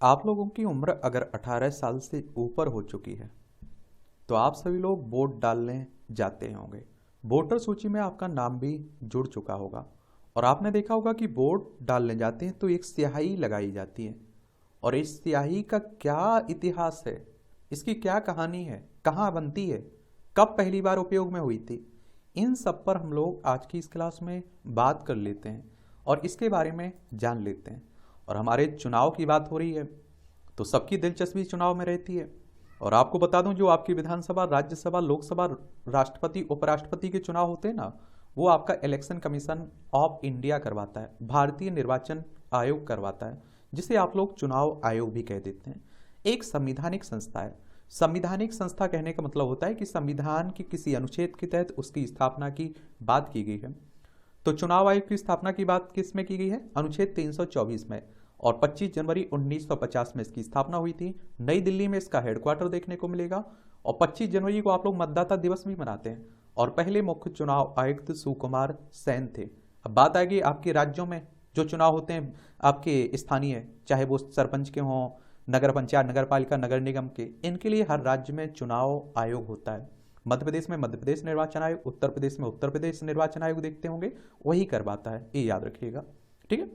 आप लोगों की उम्र अगर 18 साल से ऊपर हो चुकी है तो आप सभी लोग वोट डालने जाते होंगे। वोटर सूची में आपका नाम भी जुड़ चुका होगा और आपने देखा होगा कि वोट डालने जाते हैं तो एक स्याही लगाई जाती है। और इस स्याही का क्या इतिहास है, इसकी क्या कहानी है, कहाँ बनती है, कब पहली बार उपयोग में हुई थी, इन सब पर हम लोग आज की इस क्लास में बात कर लेते हैं और इसके बारे में जान लेते हैं। और हमारे चुनाव की बात हो रही है तो सबकी दिलचस्पी चुनाव में रहती है। और आपको बता दूं, जो आपकी विधानसभा, राज्यसभा, लोकसभा, राष्ट्रपति, उपराष्ट्रपति के चुनाव होते हैं ना, वो आपका इलेक्शन कमीशन ऑफ इंडिया करवाता है, भारतीय निर्वाचन आयोग करवाता है, जिसे आप लोग चुनाव आयोग भी कह देते हैं। एक संवैधानिक संस्था है। संवैधानिक संस्था कहने का मतलब होता है कि संविधान के किसी अनुच्छेद के तहत उसकी स्थापना की बात की गई है। तो चुनाव आयोग की स्थापना की बात किस में की गई है? अनुच्छेद 324 में। और 25 जनवरी 1950 में इसकी स्थापना हुई थी। नई दिल्ली में इसका हेडक्वार्टर देखने को मिलेगा। और 25 जनवरी को आप लोग मतदाता दिवस भी मनाते हैं। और पहले मुख्य चुनाव आयुक्त सुकुमार सेन थे। अब बात आएगी आपके राज्यों में जो चुनाव होते हैं आपके स्थानीय, चाहे वो सरपंच के हों, नगर पंचायत, नगर पालिका, नगर निगम के, इनके लिए हर राज्य में चुनाव आयोग होता है। मध्य प्रदेश में मध्य प्रदेश निर्वाचन आयोग, उत्तर प्रदेश में उत्तर प्रदेश निर्वाचन आयोग देखते होंगे, वही करवाता है, ये याद रखिएगा। ठीक है।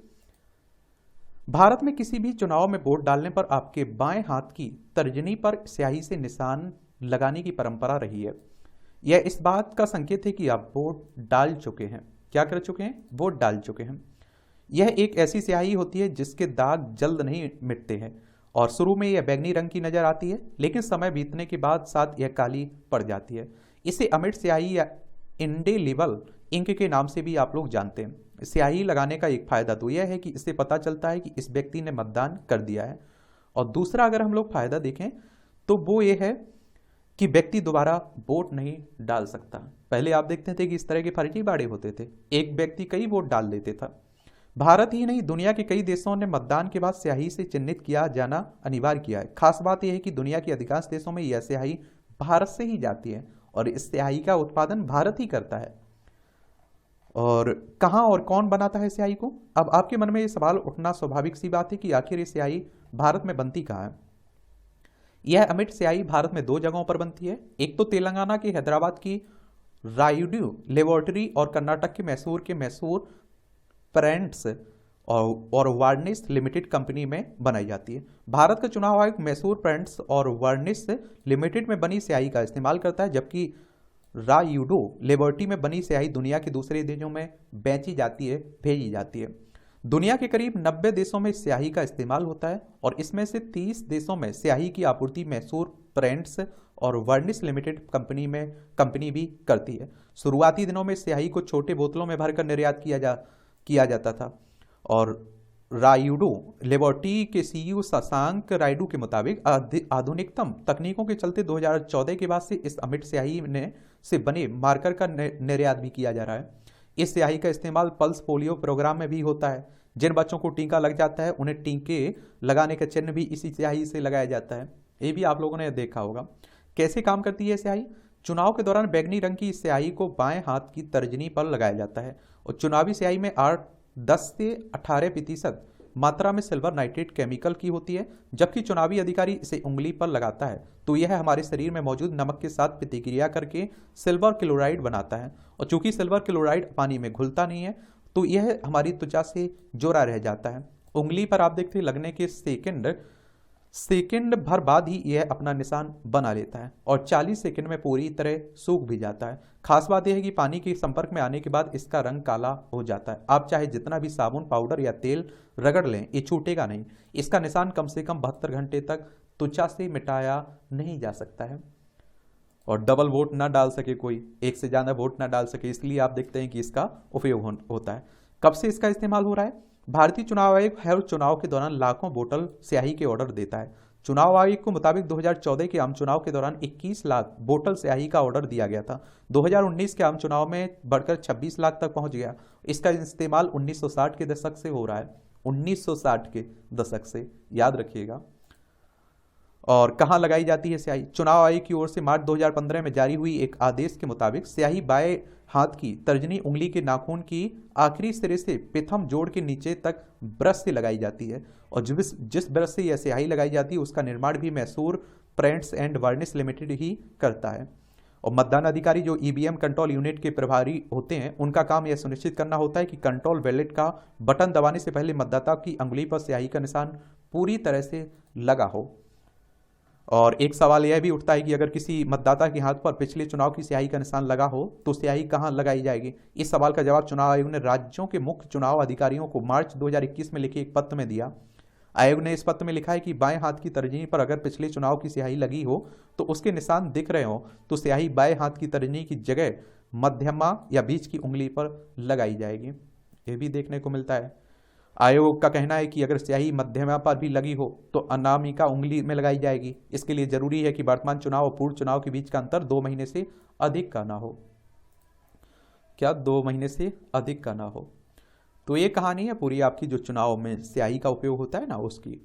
भारत में किसी भी चुनाव में वोट डालने पर आपके बाएं हाथ की तर्जनी पर स्याही से निशान लगाने की परंपरा रही है। यह इस बात का संकेत है कि आप वोट डाल चुके हैं। क्या कर चुके हैं? वोट डाल चुके हैं। यह एक ऐसी स्याही होती है जिसके दाग जल्द नहीं मिटते हैं और शुरू में यह बैंगनी रंग की नजर आती है, लेकिन समय बीतने के बाद साथ यह काली पड़ जाती है। इसे अमिट स्याही या इंडेलिबल इंक के नाम से भी आप लोग जानते हैं। स्याही लगाने का एक फायदा तो यह है कि इससे पता चलता है कि इस व्यक्ति ने मतदान कर दिया है। और दूसरा अगर हम लोग फायदा देखें तो वो ये है कि व्यक्ति दोबारा वोट नहीं डाल सकता। पहले आप देखते थे कि इस तरह के फर्जीवाड़े होते थे, एक व्यक्ति कई वोट डाल देते था। भारत ही नहीं, दुनिया के कई देशों ने मतदान के बाद स्याही से चिन्हित किया जाना अनिवार्य किया है। खास बात यह है कि दुनिया के अधिकांश देशों में यह स्याही भारत से ही जाती है और इस स्याही का उत्पादन भारत ही करता है। और कहां और कौन बनाता है स्याही को? अब आपके मन में यह सवाल उठना स्वाभाविक सी बात है कि आखिर ये स्याही भारत में बनती कहां है। यह अमिट स्याही भारत में दो जगहों पर बनती है। एक तो तेलंगाना के हैदराबाद की रायुडू लेबोरेटरी और कर्नाटक के मैसूर पेरेंट्स और वार्निस लिमिटेड कंपनी में बनाई जाती है। भारत का चुनाव आयोग मैसूर पेरेंट्स और वार्निस लिमिटेड में बनी स्याही का इस्तेमाल करता है, जबकि रायुडो लेबोरेटरी में बनी स्याही दुनिया के दूसरे देशों में बेची जाती है, भेजी जाती है। दुनिया के करीब 90 देशों में स्याही का इस्तेमाल होता है और इसमें से 30 देशों में स्याही की आपूर्ति मैसूर पेरेंट्स और वर्निस लिमिटेड कंपनी भी करती है। शुरुआती दिनों में स्याही को छोटे बोतलों में भरकर निर्यात किया जाता था। और रायुडू लेबोरेटरी के सीईओ शशांक रायुडू के मुताबिक आधुनिकतम तकनीकों के चलते 2014 के बाद से इस अमिट स्याही से बने मार्कर का निर्यात भी किया जा रहा है। इस स्याही का इस्तेमाल पल्स पोलियो प्रोग्राम में भी होता है। जिन बच्चों को टीका लग जाता है उन्हें टीके लगाने का चिन्ह भी इसी स्याही से लगाया जाता है। ये भी आप लोगों ने देखा होगा। कैसे काम करती है स्याही? चुनाव के दौरान बैंगनी रंग की स्याही को बाएं हाथ की तर्जनी पर लगाया जाता है और चुनावी स्याही में 10 से 18% मात्रा में सिल्वर नाइट्रेट केमिकल की होती है। जबकि चुनावी अधिकारी इसे उंगली पर लगाता है तो यह हमारे शरीर में मौजूद नमक के साथ प्रतिक्रिया करके सिल्वर क्लोराइड बनाता है। और चूंकि सिल्वर क्लोराइड पानी में घुलता नहीं है तो यह हमारी त्वचा से जोड़ा रह जाता है। उंगली पर आप देखते लगने के सेकंड भर बाद ही यह अपना निशान बना लेता है और 40 सेकंड में पूरी तरह सूख भी जाता है। खास बात यह है कि पानी के संपर्क में आने के बाद इसका रंग काला हो जाता है। आप चाहे जितना भी साबुन, पाउडर या तेल रगड़ लें, ये छूटेगा नहीं। इसका निशान कम से कम 72 घंटे तक त्वचा से मिटाया नहीं जा सकता है। और डबल वोट ना डाल सके कोई, एक से ज्यादा वोट ना डाल सके, इसलिए आप देखते हैं कि इसका उपयोग होता है। कब से इसका इस्तेमाल हो रहा है? भारतीय चुनाव आयोग हर चुनाव के दौरान लाखों बोतल स्याही के ऑर्डर देता है। चुनाव आयोग के मुताबिक 2014 के आम चुनाव के दौरान 21 लाख बोतल स्याही का ऑर्डर दिया गया था। 2019 के आम चुनाव में बढ़कर 26 लाख तक पहुंच गया। इसका इस्तेमाल 1960 के दशक से हो रहा है। 1960 के दशक से, याद रखिएगा। और कहाँ लगाई जाती है स्याही? चुनाव आयोग की ओर से मार्च 2015 में जारी हुई एक आदेश के मुताबिक स्याही बाएं हाथ की तर्जनी उंगली के नाखून की आखिरी सिरे से प्रथम जोड़ के नीचे तक ब्रश से लगाई जाती है। और जिस ब्रश से यह स्याही लगाई जाती है उसका निर्माण भी Mysore paints and varnish limited ही करता है। और मतदान अधिकारी जो ईवीएम कंट्रोल यूनिट के प्रभारी होते हैं उनका काम यह सुनिश्चित करना होता है कि कंट्रोल बैलेट का बटन दबाने से पहले मतदाता की अंगुली पर स्याही का निशान पूरी तरह से लगा हो। और एक सवाल यह भी उठता है कि अगर किसी मतदाता के हाथ पर पिछले चुनाव की स्याही का निशान लगा हो तो स्याही कहां लगाई जाएगी? इस सवाल का जवाब चुनाव आयोग ने राज्यों के मुख्य चुनाव अधिकारियों को मार्च 2021 में लिखे एक पत्र में दिया। आयोग ने इस पत्र में लिखा है कि बाएं हाथ की तर्जनी पर अगर पिछले चुनाव की स्याही लगी हो तो उसके निशान दिख रहे हो तो स्याही बाएं हाथ की तर्जनी की जगह मध्यमा या बीच की उंगली पर लगाई जाएगी। यह भी देखने को मिलता है। आयोग का कहना है कि अगर स्याही मध्यमा पर भी लगी हो तो अनामिका उंगली में लगाई जाएगी। इसके लिए जरूरी है कि वर्तमान चुनाव और पूर्व चुनाव के बीच का अंतर 2 महीने से अधिक का ना हो। क्या 2 महीने से अधिक का ना हो? तो ये कहानी है पूरी आपकी जो चुनाव में स्याही का उपयोग होता है ना उसकी।